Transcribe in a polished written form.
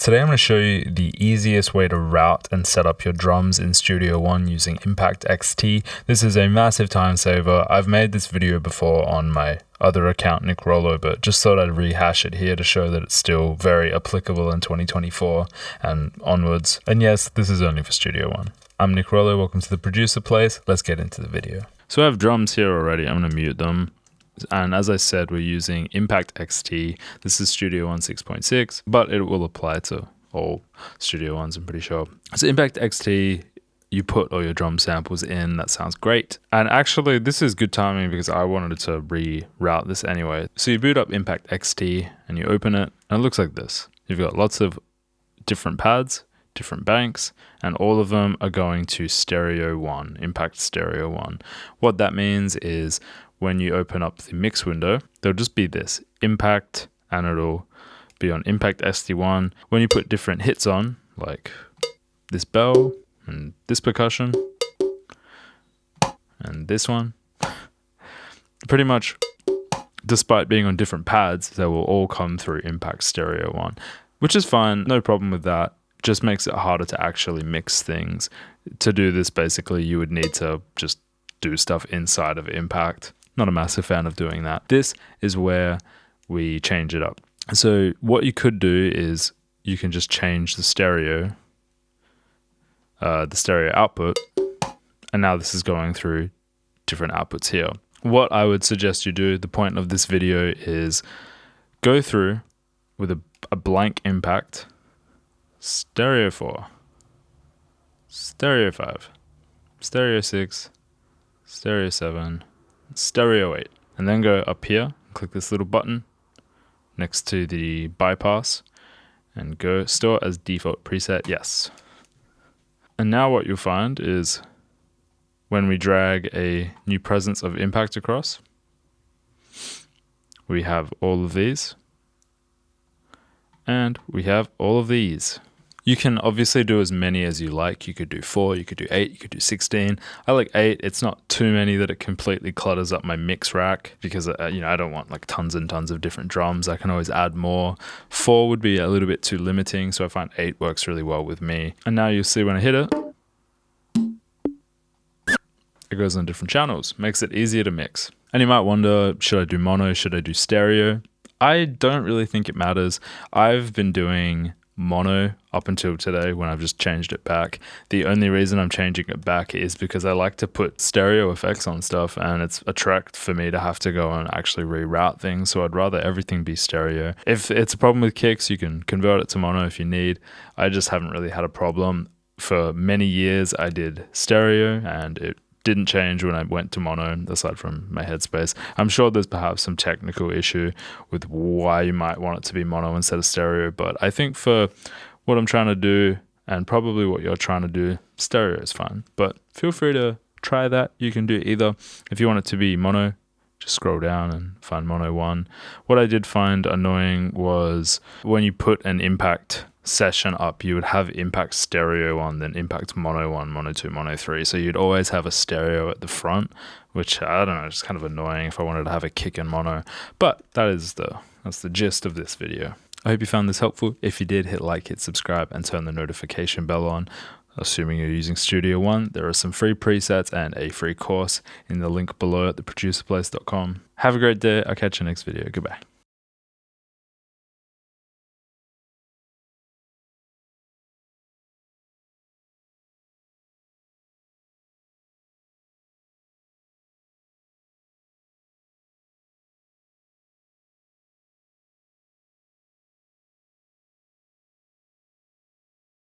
Today I'm going to show you the easiest way to route and set up your drums in Studio One using Impact XT. This is a massive time saver. I've made this video before on my other account, Nick Rollo, but just thought I'd rehash it here to show that it's still very applicable in 2024 and onwards. And yes, this is only for Studio One. I'm Nick Rollo, welcome to the Producer Place. Let's get into the video. So I have drums here already, I'm going to mute them. And as I said, we're using Impact XT. This is Studio One 6.6, but it will apply to all Studio Ones, I'm pretty sure. So Impact XT, you put all your drum samples in, that sounds great. And actually, this is good timing because I wanted to reroute this anyway. So you boot up Impact XT and you open it, and it looks like this. You've got lots of different pads, different banks, and all of them are going to Stereo One, Impact Stereo One. What that means is when you open up the mix window, there'll just be this Impact, and it'll be on Impact ST1. When you put different hits on, like this bell and this percussion and this one, pretty much despite being on different pads, they will all come through Impact Stereo One, which is fine, no problem with that. Just makes it harder to actually mix things. To do this, basically, you would need to just do stuff inside of Impact. Not a massive fan of doing that. This is where we change it up. So what you could do is you can just change the stereo output, and now this is going through different outputs here. What I would suggest you do, the point of this video is go through with a blank Impact, Stereo 4, Stereo 5, Stereo 6, Stereo 7, Stereo 8, and then go up here, click this little button next to the bypass and go store as default preset, yes. And now what you'll find is when we drag a new presence of Impact across, we have all of these and we have all of these. You can obviously do as many as you like. You could do 4, you could do 8, you could do 16. I like 8. It's not too many that it completely clutters up my mix rack because I don't want like tons and tons of different drums. I can always add more. 4 would be a little bit too limiting, so I find 8 works really well with me. And now you'll see when I hit it, it goes on different channels. Makes it easier to mix. And you might wonder, should I do mono? Should I do stereo? I don't really think it matters. I've been doing mono up until today when I've just changed it back. The only reason I'm changing it back is because I like to put stereo effects on stuff, and it's a trek for me to have to go and actually reroute things, so I'd rather everything be stereo. If it's a problem with kicks, you can convert it to mono if you need. I just haven't really had a problem. For many years I did stereo and it didn't change when I went to mono, aside from my headspace. I'm sure there's perhaps some technical issue with why you might want it to be mono instead of stereo, but I think for what I'm trying to do, and probably what you're trying to do, stereo is fine. But feel free to try that. You can do either. If you want it to be mono, just scroll down and find mono 1. What I did find annoying was when you put an Impact session up, you would have Impact Stereo 1, then Impact Mono 1, Mono 2, Mono 3. So you'd always have a stereo at the front, which I don't know, it's kind of annoying if I wanted to have a kick in mono. But that's the gist of this video. I hope you found this helpful. If you did, hit like, hit subscribe, and turn the notification bell on. Assuming you're using Studio One, there are some free presets and a free course in the link below at theproducerplace.com. Have a great day. I'll catch you next video. Goodbye.